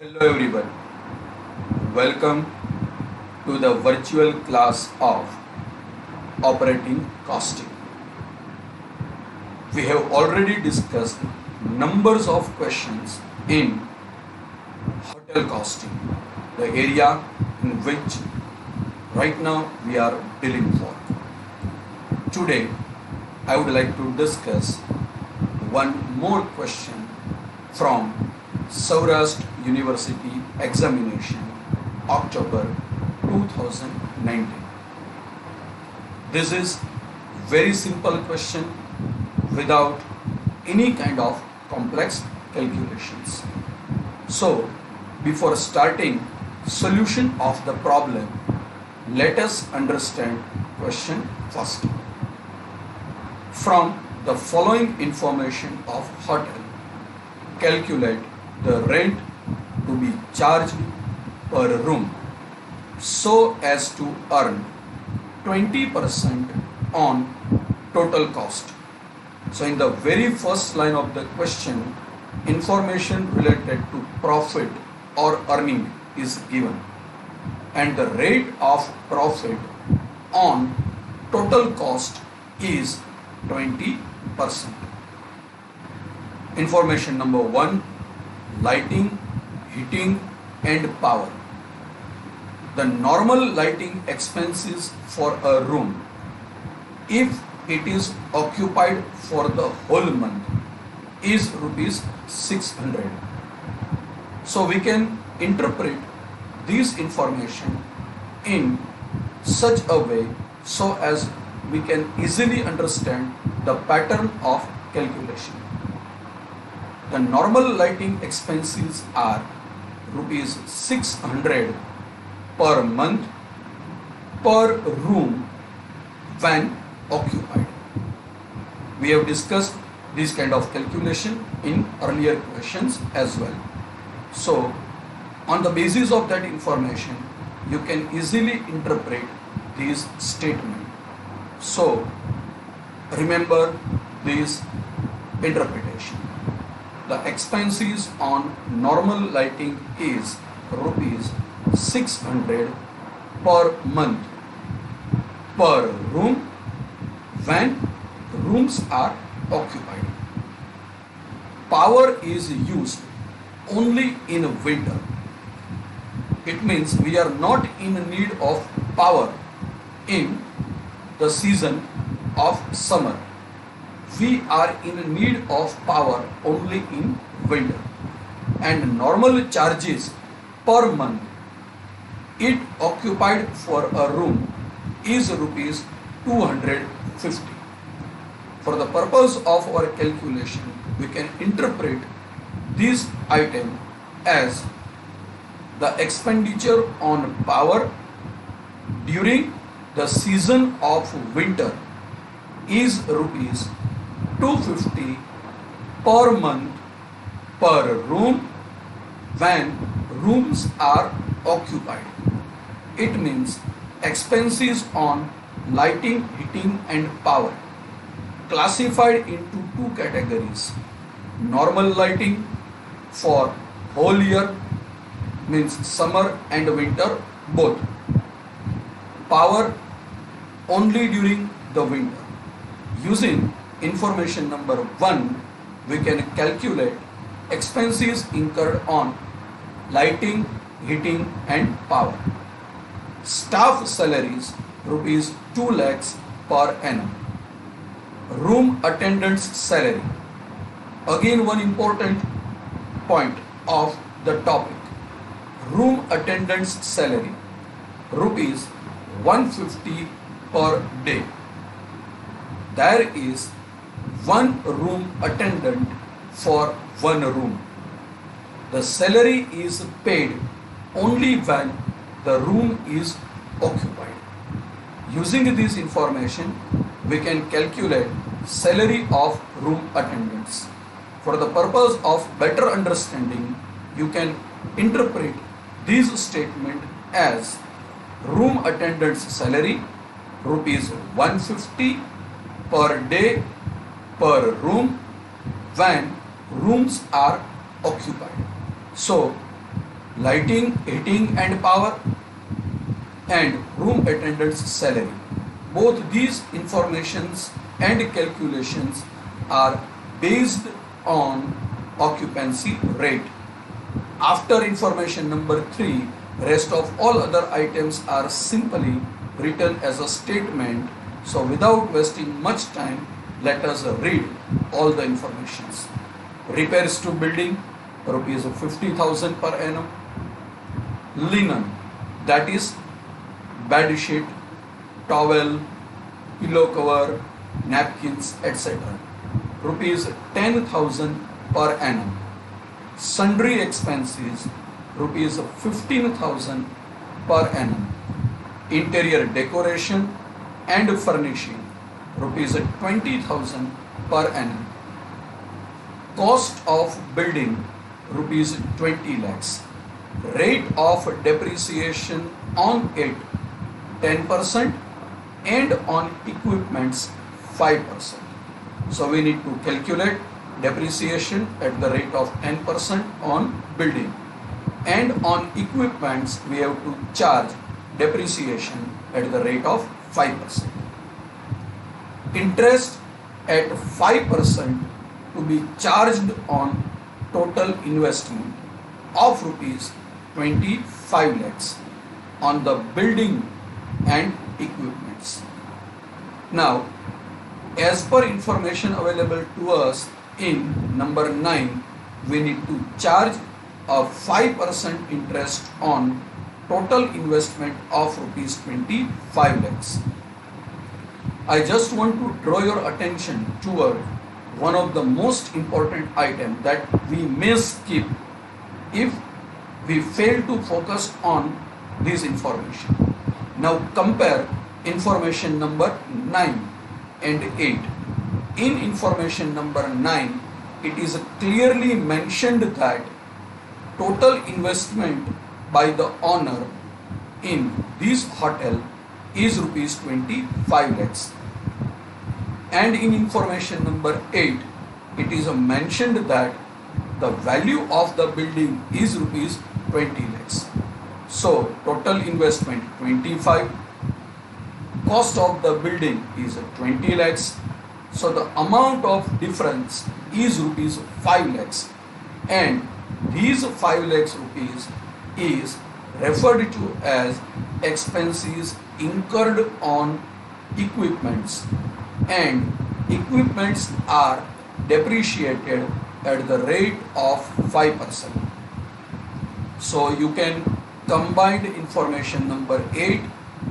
Hello everyone, welcome to the virtual class of operating costing. We have already discussed numbers of questions in hotel costing, the area in which right now we are dealing for. Today I would like to discuss one more question from Saurashtra University examination October 2019. This is very simple question without any kind of complex calculations. So before starting solution of the problem, let us understand question first. From the following information of hotel, calculate the rent to be charged per room so as to earn 20% on total cost. So in the very first line of the question, information related to profit or earning is given, and the rate of profit on total cost is 20%. Information number 1, lighting, heating and power. The normal lighting expenses for a room, if it is occupied for the whole month, is rupees 600. So we can interpret this information in such a way so as we can easily understand the pattern of calculation. The normal lighting expenses are rupees 600 per month per room when occupied. We have discussed this kind of calculation in earlier questions as well. So on the basis of that information, you can easily interpret this statement. So remember this interpretation. The expenses on normal lighting is rupees 600 per month per room when rooms are occupied. Power is used only in winter. It means we are not in need of power in the season of summer. We are in need of power only in winter, and normal charges per month it occupied for a room is rupees 250. For the purpose of our calculation, we can interpret this item as the expenditure on power during the season of winter is rupees 250 per month per room when rooms are occupied. It means expenses on lighting, heating and power classified into two categories. Normal lighting for whole year, means summer and winter both. Power only during the winter. Using information number 1, we can calculate expenses incurred on lighting, heating and power. Staff salaries rupees 2 lakhs per annum. Room attendant's salary. Again one important point of the topic. Room attendant's salary rupees 150 per day. There is one room attendant for one room. The salary is paid only when the room is occupied. Using this information, we can calculate salary of room attendants. For the purpose of better understanding, you can interpret this statement as room attendant's salary rupees 150 per day per room when rooms are occupied. So lighting, heating and power, and room attendant's salary. Both these informations and calculations are based on occupancy rate. After information number 3, rest of all other items are simply written as a statement. So without wasting much time, let us read all the informations. Repairs to building, rupees 50,000 per annum. Linen, that is bed sheet, towel, pillow cover, napkins, etc. rupees 10,000 per annum. Sundry expenses, rupees 15,000 per annum. Interior decoration and furnishing, rupees 20,000 per annum. Cost of building, rupees 20 lakhs. Rate of depreciation on it, 10%, and on equipments 5%. So we need to calculate depreciation at the rate of 10% on building, and on equipments we have to charge depreciation at the rate of 5%. Interest at 5% to be charged on total investment of rupees 25 lakhs on the building and equipments. Now, as per information available to us in number 9, we need to charge a 5% interest on total investment of rupees 25 lakhs. I just want to draw your attention toward one of the most important items that we may skip if we fail to focus on this information. Now compare information number 9 and 8. In information number 9, it is clearly mentioned that total investment by the owner in this hotel is rupees 25 lakhs. And in information number 8, it is mentioned that the value of the building is rupees 20 lakhs. So total investment 25, cost of the building is 20 lakhs. So the amount of difference is rupees 5 lakhs, and these 5 lakhs rupees is referred to as expenses incurred on equipments, and equipments are depreciated at the rate of 5%. So you can combine information number 8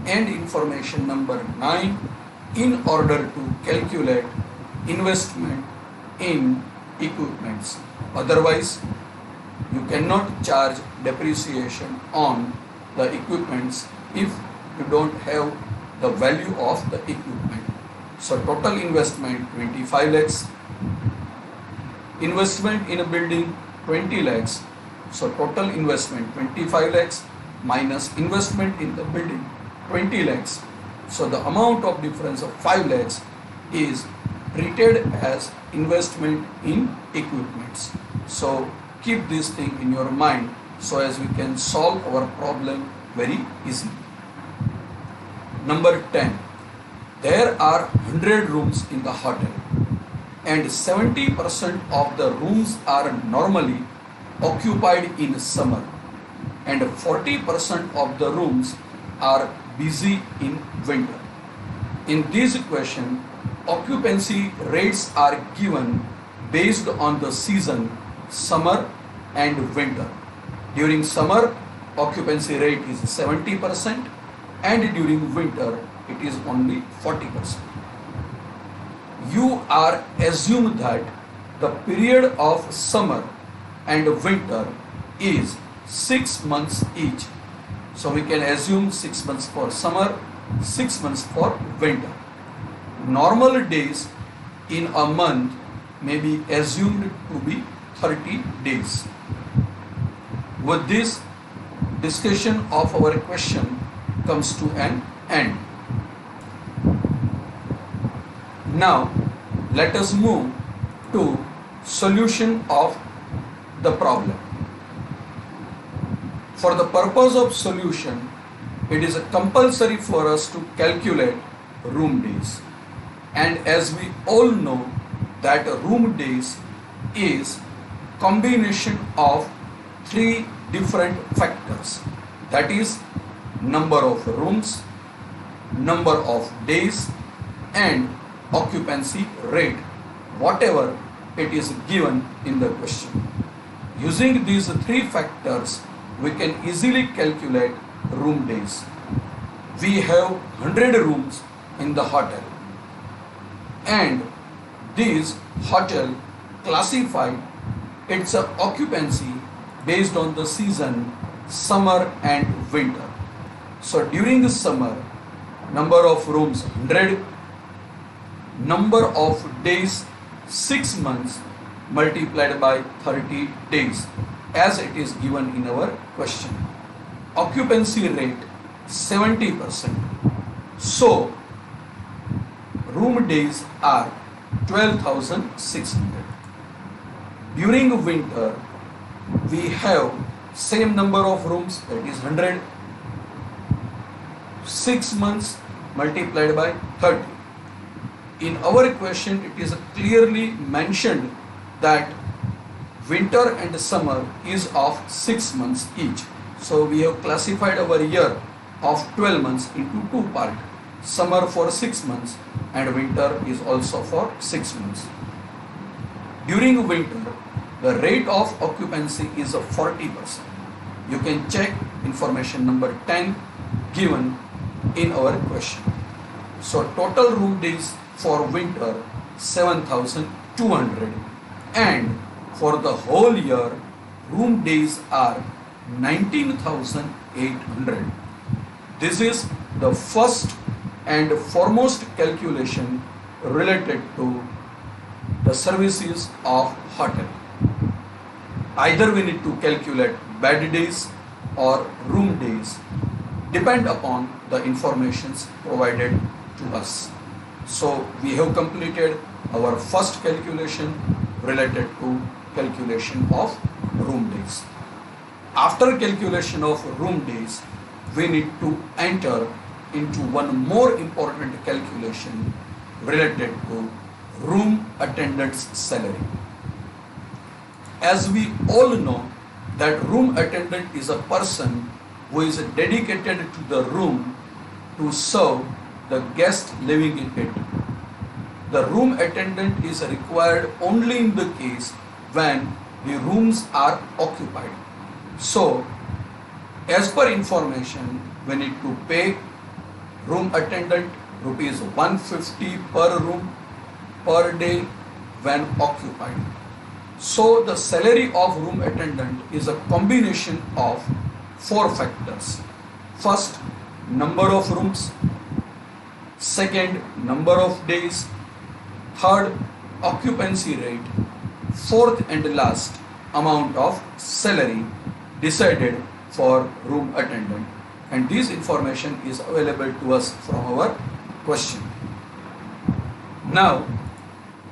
and information number 9 in order to calculate investment in equipments. Otherwise, you cannot charge depreciation on the equipments if you don't have the value of the equipment. So total investment 25 lakhs, investment in a building 20 lakhs. So total investment 25 lakhs minus investment in the building 20 lakhs. So the amount of difference of 5 lakhs is treated as investment in equipments. So keep this thing in your mind so as we can solve our problem very easily. Number 10. There are 100 rooms in the hotel, and 70% of the rooms are normally occupied in summer, and 40% of the rooms are busy in winter. In this equation, occupancy rates are given based on the season, summer and winter. During summer, occupancy rate is 70%, and during winter, it is only 40%. You are assumed that the period of summer and winter is 6 months each. So we can assume 6 months for summer, 6 months for winter. Normal days in a month may be assumed to be 30 days. With this, discussion of our question comes to an end. Now, let us move to solution of the problem. For the purpose of solution, it is compulsory for us to calculate room days. And as we all know that room days is combination of three different factors, that is number of rooms, number of days and occupancy rate, whatever it is given in the question. Using these three factors, we can easily calculate room days. We have 100 rooms in the hotel, and this hotel classified its occupancy based on the season summer and winter. So during the summer, number of rooms 100, number of days 6 months multiplied by 30 days as it is given in our question. Occupancy rate 70%. So room days are 12,600. During winter, we have same number of rooms, that is 100, 6 months multiplied by 30. In our question, it is clearly mentioned that winter and summer is of 6 months each. So we have classified our year of 12 months into two parts, summer for 6 months and winter is also for 6 months. During winter, the rate of occupancy is 40%. You can check information number 10 given in our question. So total room days for winter 7,200, and for the whole year room days are 19,800. This is the first and foremost calculation related to the services of hotel. Either we need to calculate bed days or room days, depend upon the informations provided to us. So we have completed our first calculation related to calculation of room days. After calculation of room days, we need to enter into one more important calculation related to room attendant's salary. As we all know that room attendant is a person who is dedicated to the room to serve the guest living in it. The room attendant is required only in the case when the rooms are occupied. So, as per information, we need to pay room attendant rupees 150 per room per day when occupied. So the salary of room attendant is a combination of four factors. First, number of rooms. Second, number of days. Third, occupancy rate. Fourth and last, amount of salary decided for room attendant. And this information is available to us from our question. Now,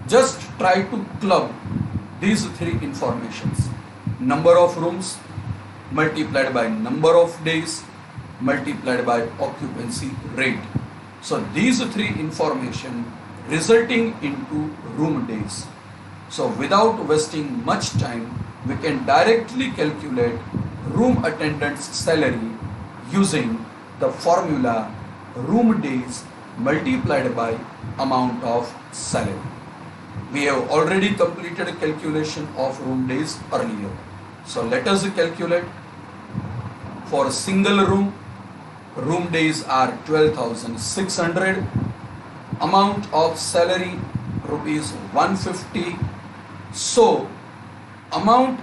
just try to club these three informations. Number of rooms multiplied by number of days multiplied by occupancy rate. So these three information resulting into room days. So without wasting much time, we can directly calculate room attendant's salary using the formula room days multiplied by amount of salary. We have already completed calculation of room days earlier. So let us calculate. For single room, room days are 12,600. Amount of salary rupees 150. So amount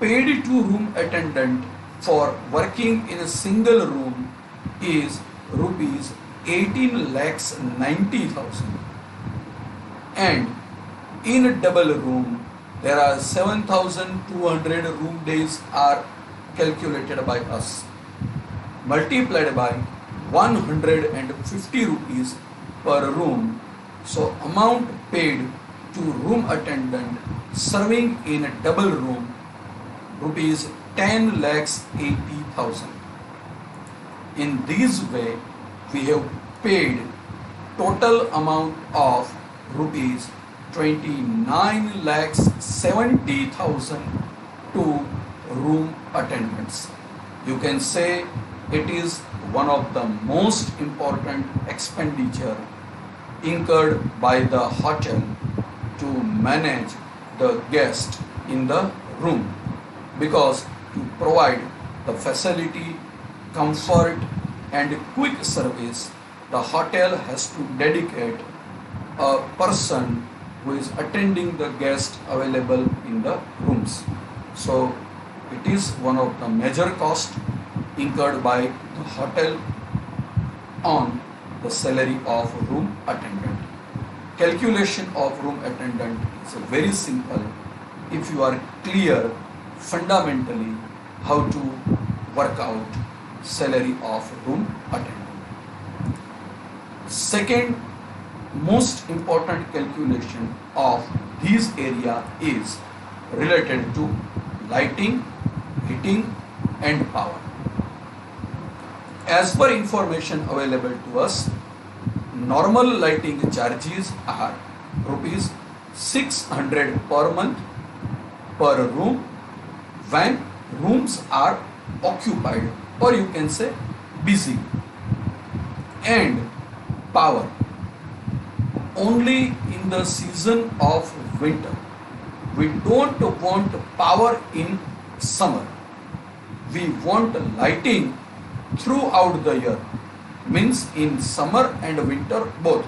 paid to room attendant for working in a single room is rupees 18,90,000. And in a double room, there are 7,200 room days are calculated by us, multiplied by 150 rupees per room. So amount paid to room attendant serving in a double room, rupees 10 lakhs 80,000. In this way, we have paid total amount of rupees 29 lakhs 70,000 to room attendants. You can say it is one of the most important expenditure incurred by the hotel to manage the guest in the room, because to provide the facility, comfort and quick service, the hotel has to dedicate a person who is attending the guest available in the rooms. So it is one of the major cost incurred by the hotel on the salary of room attendant. Calculation of room attendant is very simple if you are clear fundamentally how to work out salary of room attendant. Second most important calculation of this area is related to lighting, heating and power. As per information available to us, normal lighting charges are rupees 600 per month per room when rooms are occupied, or you can say busy. And power only in the season of winter. We don't want power in summer. We want lighting throughout the year, means in summer and winter both.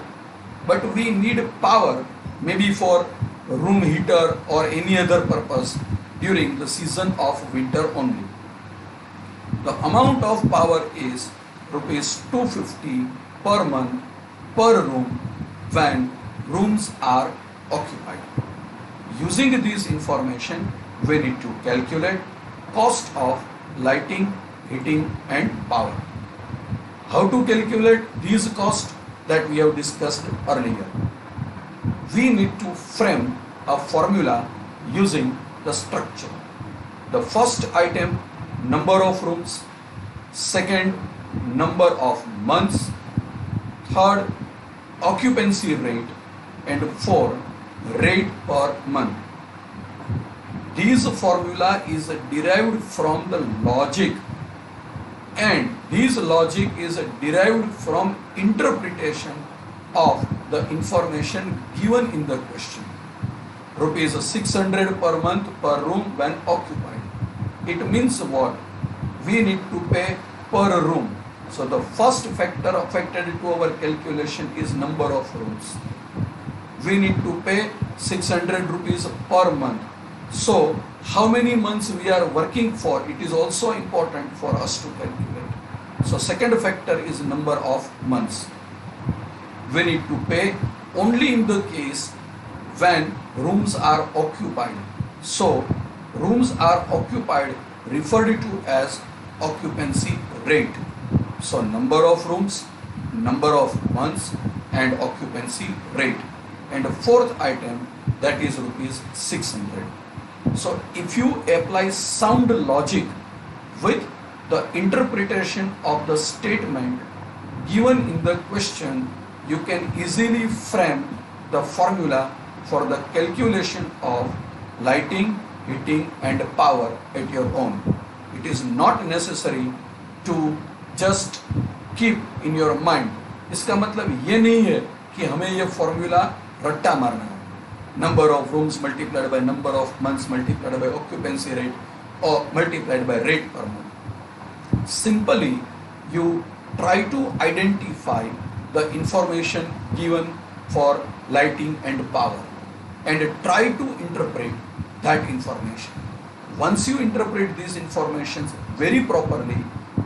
But we need power maybe for room heater or any other purpose during the season of winter only. The amount of power is rupees 250 per month per room when rooms are occupied. Using this information, we need to calculate cost of lighting, heating and power. How to calculate these costs that we have discussed earlier? We need to frame a formula using the structure. The first item, number of rooms. Second, number of months. Third, occupancy rate. And fourth, rate per month. This formula is derived from the logic, and this logic is derived from interpretation of the information given in the question. Rupees 600 per month per room when occupied. It means what? We need to pay per room. So the first factor affected to our calculation is number of rooms. We need to pay 600 rupees per month. So how many months we are working for, it is also important for us to calculate. So second factor is number of months. We need to pay only in the case when rooms are occupied. So rooms are occupied referred to as occupancy rate. So number of rooms, number of months and occupancy rate. And the fourth item, that is rupees 600. So if you apply sound logic with the interpretation of the statement given in the question, you can easily frame the formula for the calculation of lighting, heating and power at your own. It is not necessary to just keep in your mind. इसका मतलब ये नहीं है कि हमें ये formula रट्टा मारना है. Number of rooms multiplied by number of months multiplied by occupancy rate or multiplied by rate per month. Simply you try to identify the information given for lighting and power and try to interpret that information. Once you interpret these informations very properly,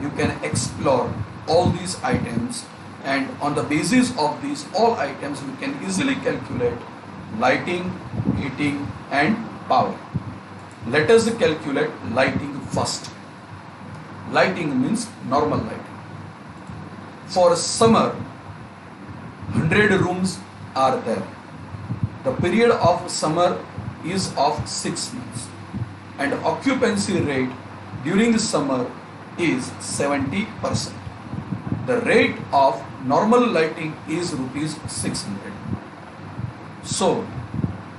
you can explore all these items, and on the basis of these all items we can easily calculate lighting, heating and power. Let us calculate lighting first. Lighting means normal lighting. For summer, 100 rooms are there. The period of summer is of 6 months and occupancy rate during summer is 70%. The rate of normal lighting is rupees 600. So,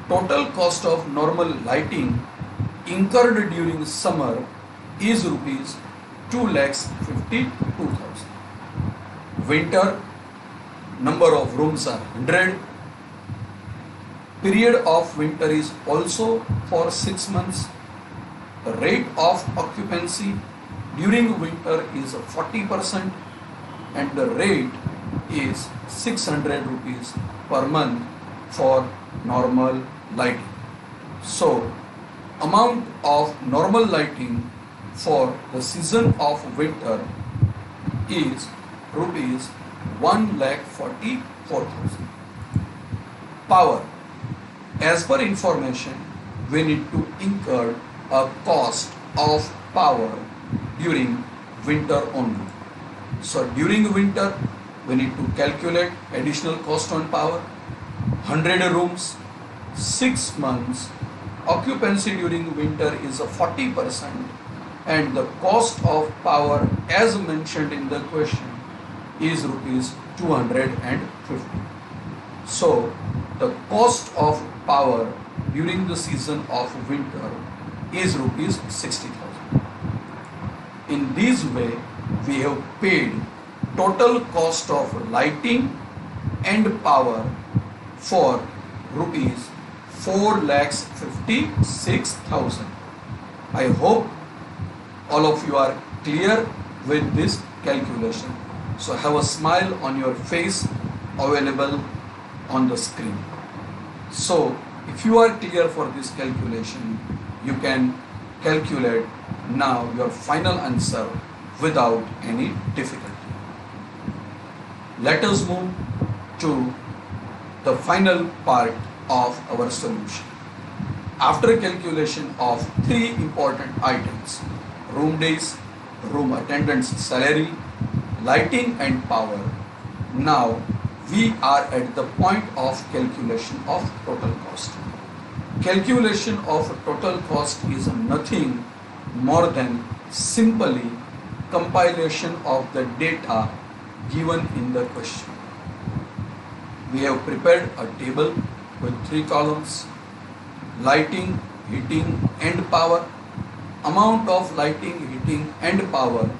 total cost of normal lighting incurred during summer is rupees 2,52,000. Winter, number of rooms are 100. Period of winter is also for 6 months. The rate of occupancy during winter is 40% and the rate is 600 rupees per month for normal lighting. So, amount of normal lighting for the season of winter is rupees 1,44,000. Power. As per information, we need to incur a cost of power during winter only. So during winter, we need to calculate additional cost on power. 100 rooms, 6 months, occupancy during winter is 40% and the cost of power as mentioned in the question is rupees 250. So the cost of power during the season of winter is rupees 60,000. In this way, we have paid total cost of lighting and power for rupees 4,56,000. I hope all of you are clear with this calculation. So have a smile on your face available on the screen. So if you are clear for this calculation, you can calculate now your final answer without any difficulty. Let us move to the final part of our solution. After calculation of 3 important items, room days, room attendant's salary, lighting and power, now we are at the point of calculation of total cost. Calculation of total cost is nothing more than simply compilation of the data given in the question. We have prepared a table with 3 columns: lighting, heating and power. Amount of lighting, heating and power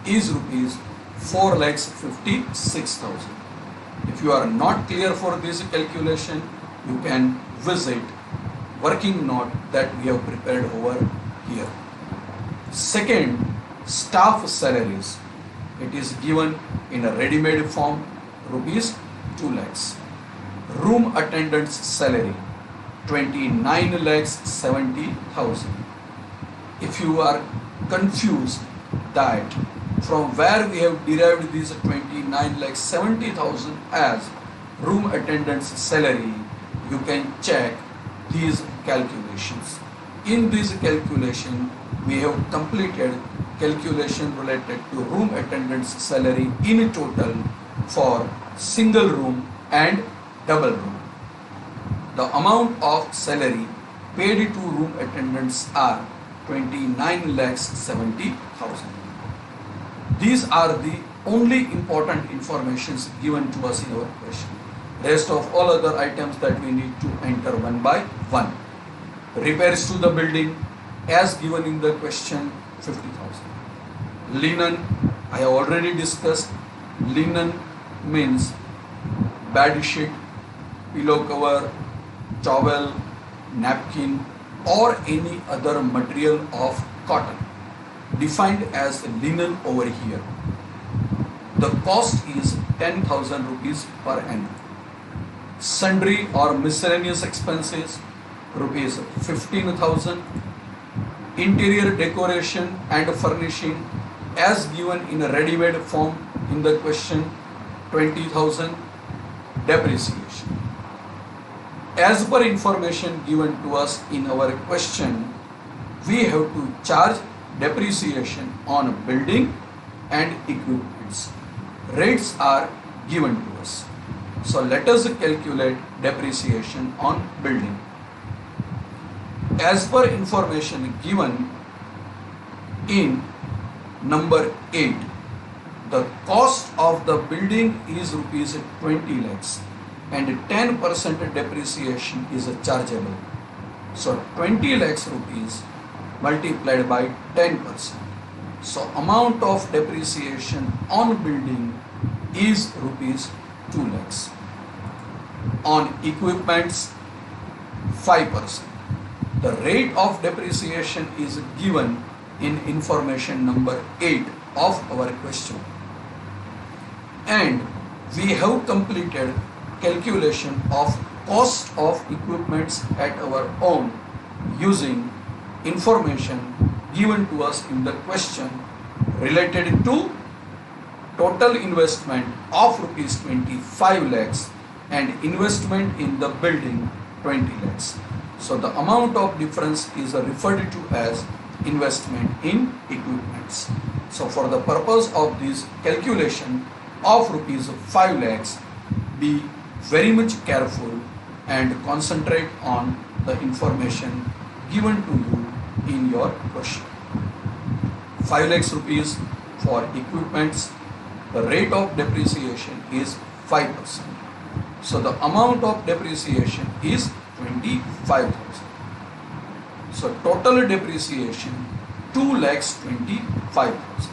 is rupees 4,56,000. If you are not clear for this calculation, you can visit working note that we have prepared over here. Second, staff salaries. It is given in a ready-made form, rupees 2 lakhs. Room attendant's salary, 29,70,000. If you are confused that from where we have derived this 29,70,000 as room attendant's salary, you can check these calculations. In this calculation, we have completed calculation related to room attendant's salary in total for single room and double room. The amount of salary paid to room attendants are 29,70,000. These are the only important informations given to us in our question. Rest of all other items that we need to enter one by one. Repairs to the building as given in the question, 50,000. Linen, I have already discussed. Linen means bed sheet, pillow cover, towel, napkin or any other material of cotton, defined as linen over here. The cost is 10,000 rupees per annum. Sundry or miscellaneous expenses, rupees 15,000. Interior decoration and furnishing as given in a ready-made form in the question, 20,000. Depreciation. As per information given to us in our question, we have to charge depreciation on building and equipments. Rates are given to us. So let us calculate depreciation on building. As per information given In number 8, the cost of the building is rupees 20 lakhs and 10% depreciation is chargeable. So 20 lakhs rupees multiplied by 10%. So amount of depreciation on building is rupees 2 lakhs. On equipments, 5%. The rate of depreciation is given in information number 8 of our question. And we have completed calculation of cost of equipments at our own using information given to us in the question related to total investment of rupees 25 lakhs and investment in the building 20 lakhs. So the amount of difference is referred to as investment in equipments. So for the purpose of this calculation of rupees 5 lakhs, be very much careful and concentrate on the information given to you in your question. 5 lakhs rupees for equipments, the rate of depreciation is 5%. So the amount of depreciation is 25,000. So total depreciation 2 lakhs 25,000.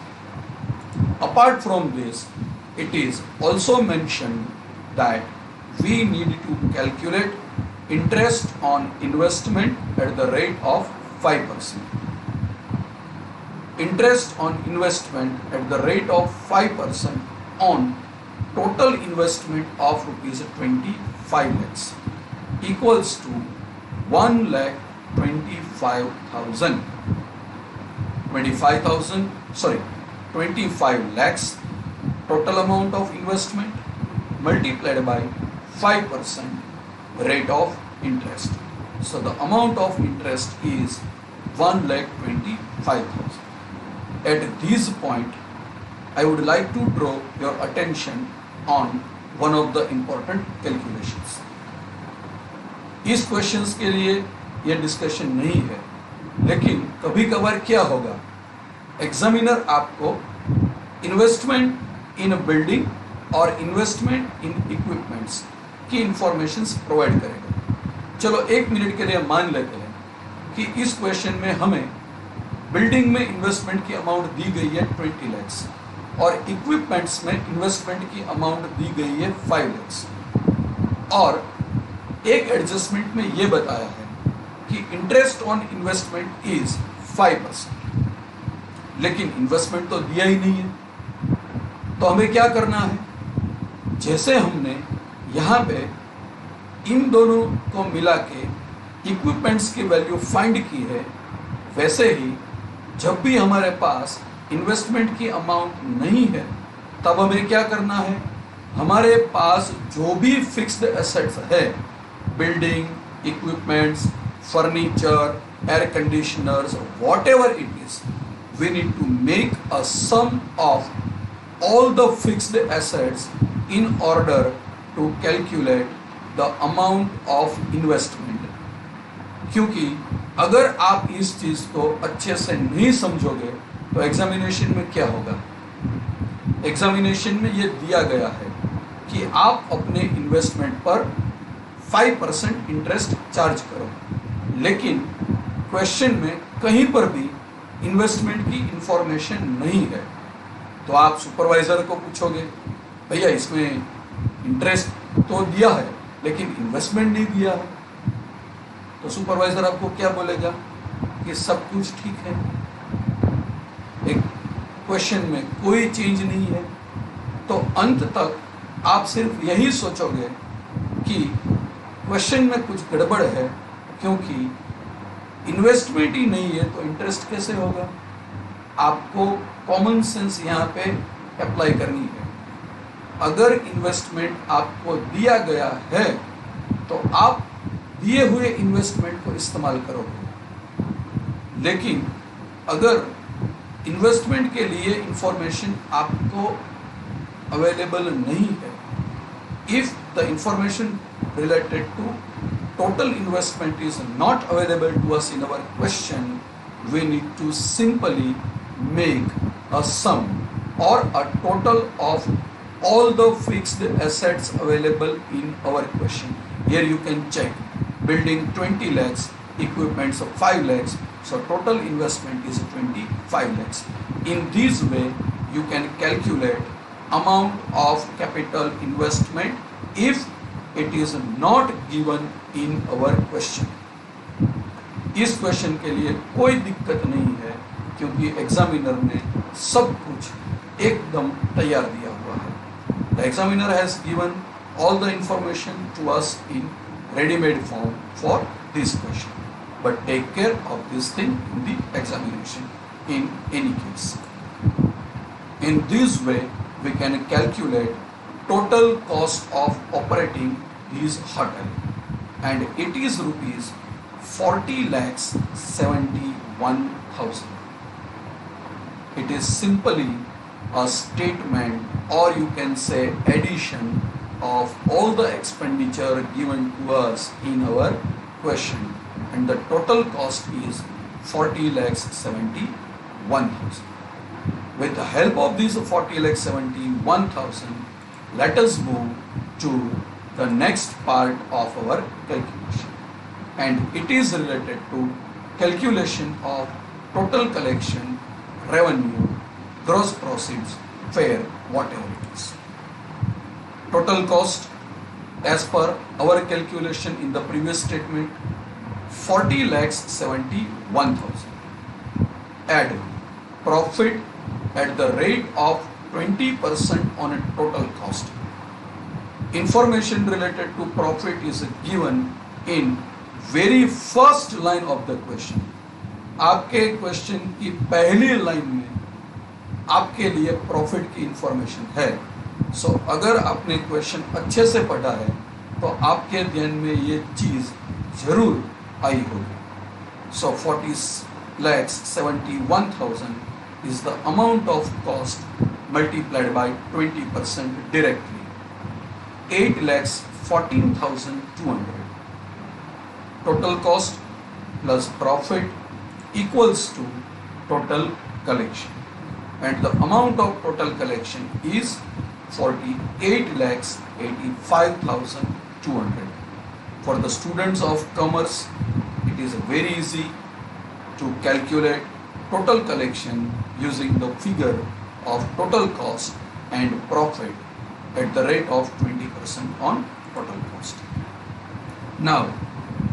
Apart from this, it is also mentioned that we need to calculate interest on investment at the rate of 5%. Interest on investment at the rate of 5% on total investment of rupees 25 lakhs equals to 1,25,000. 25 lakhs total amount of investment multiplied by 5% rate of interest. So the amount of interest is 1,25,000. At this point, I would like to draw your attention on one of the important calculations. इस questions के लिए ये discussion नहीं है, लेकिन कभी कभार क्या होगा, एग्जामिनर आपको इन्वेस्टमेंट इन बिल्डिंग और इन्वेस्टमेंट इन इक्विपमेंट्स की इंफॉर्मेशंस प्रोवाइड करेगा. चलो 1 मिनट के लिए मान लेते हैं कि इस क्वेश्चन में हमें बिल्डिंग में इन्वेस्टमेंट की अमाउंट दी गई है 20 लैक्स और इक्विपमेंट्स में इन्वेस्टमेंट की अमाउंट दी गई है 5 लैक्स और एक एडजस्टमेंट में ये बताया है कि इंटरेस्ट ऑन इन्वेस्टमेंट इज 5%. लेकिन इन्वेस्टमेंट तो दिया ही नहीं है, तो हमें क्या करना है, जैसे हमने यहाँ पे इन दोनों को मिला के इक्विपमेंट्स की वैल्यू फाइंड की है, वैसे ही जब भी हमारे पास इन्वेस्टमेंट की अमाउंट नहीं है तब हमें क्या करना है, हमारे पास जो भी फिक्स्ड एसेट्स है, building, equipments, furniture, air conditioners, whatever it is, we need to make a sum of all the fixed assets in order to calculate the amount of investment. क्योंकि अगर आप इस चीज को अच्छे से नहीं समझोगे तो एग्जामिनेशन में क्या होगा, एग्जामिनेशन में ये दिया गया है कि आप अपने इन्वेस्टमेंट पर 5% इंटरेस्ट चार्ज करो, लेकिन क्वेश्चन में कहीं पर भी इन्वेस्टमेंट की इंफॉर्मेशन नहीं है, तो आप सुपरवाइजर को पूछोगे, भैया इसमें इंटरेस्ट तो दिया है लेकिन इन्वेस्टमेंट नहीं दिया है, तो सुपरवाइजर आपको क्या बोलेगा कि सब कुछ ठीक है, एक क्वेश्चन में कोई चेंज नहीं है. तो अंत तक आप सिर्फ यही सोचोगे कि क्वेश्चन में कुछ गड़बड़ है, क्योंकि इन्वेस्टमेंट ही नहीं है तो इंटरेस्ट कैसे होगा. आपको कॉमन सेंस यहाँ पे अप्लाई करनी है. अगर इन्वेस्टमेंट आपको दिया गया है तो आप दिए हुए इन्वेस्टमेंट को इस्तेमाल करोगे, लेकिन अगर इन्वेस्टमेंट के लिए इंफॉर्मेशन आपको अवेलेबल नहीं है, if the information related to total investment is not available to us in our question, we need to simply make a sum or a total of all the fixed assets available in our question. Here you can check building 20 lakhs, equipments of 5 lakhs, so total investment is 25 lakhs. In this way you can calculate amount of capital investment if it is not given in our question. इस question के लिए कोई दिक्कत नहीं है क्योंकि examiner ने सब कुछ एकदम तैयार दिया हुआ है. The examiner has given all the information to us in ready-made form for this question. But take care of this thing in the examination in any case. In this way, we can calculate total cost of operating this hotel, and it is rupees 40 lakhs 71,000. It is simply a statement, or you can say addition of all the expenditure given to us in our question, and the total cost is 40 lakhs 71,000. With the help of this 40 lakhs 71,000, let us move to the next part of our calculation, and it is related to calculation of total collection, revenue, gross proceeds, fare, whatever it is. Total cost as per our calculation in the previous statement 40 lakhs 71,000. Add profit at the rate of 20% on a total cost. Information related to profit is given in very first line of the question. आपके question की पहली line में आपके लिए profit की information है. सो अगर आपने क्वेश्चन अच्छे से पढ़ा है तो आपके ध्यान में ये चीज जरूर आई होगी. सो 40 lakhs 71,000 is the amount of cost multiplied by 20% directly. 8 lakhs 14,200. Total cost plus profit equals to total collection, and the amount of total collection is 48 lakhs 85,200. For the students of commerce, it is very easy to calculate total collection using the figure of total cost and profit at the rate of 20% on total cost. Now,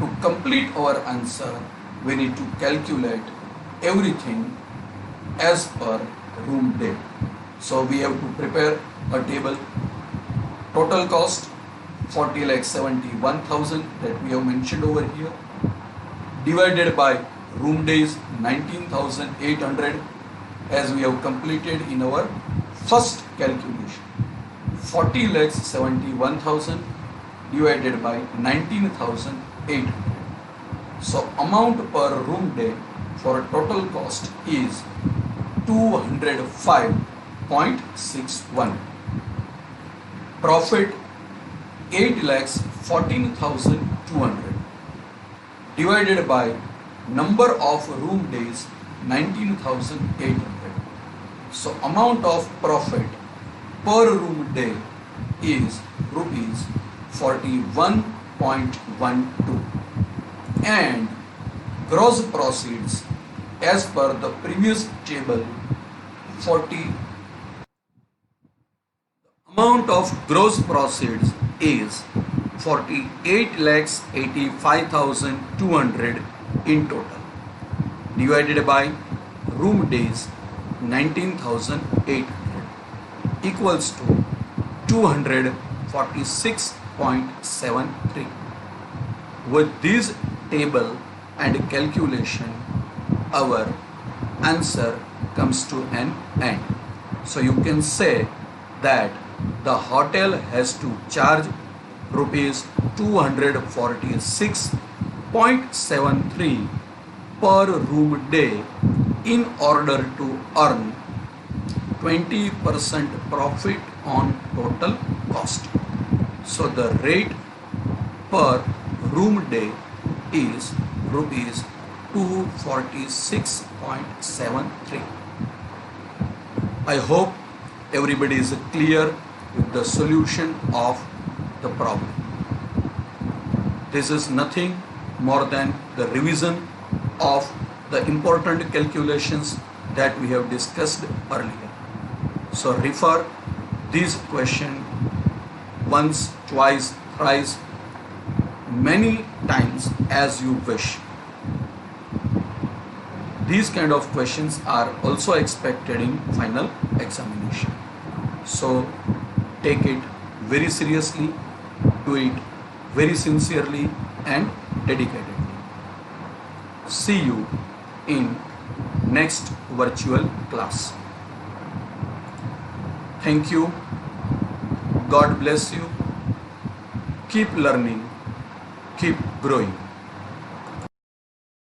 to complete our answer, we need to calculate everything as per room day. So we have to prepare a table. Total cost 40 lakhs 71,000 that we have mentioned over here, divided by room days 19,800 as we have completed in our first calculation. 40 lakhs 71,000 divided by 19,800. So amount per room day for total cost is 205.61. Profit 8 lakhs 14,200 divided by number of room days 19,800. So amount of profit per room day is rupees 41.12, and gross proceeds as per the previous table 40. Amount of gross proceeds is 48 lakhs 85,200 in total, divided by room days 19,800 equals to 246.73. With this table and calculation, our answer comes to an end. So you can say that the hotel has to charge rupees 246.73 per room day in order to earn 20% profit on total cost. So the rate per room day is rupees 246.73. I hope everybody is clear with the solution of the problem. This is nothing more than the revision of the important calculations that we have discussed earlier. So refer this question once, twice, thrice, many times as you wish. These kind of questions are also expected in final examination. So take it very seriously, do it very sincerely and dedicatedly. See you in next virtual class. Thank you. God bless you. Keep learning, keep growing.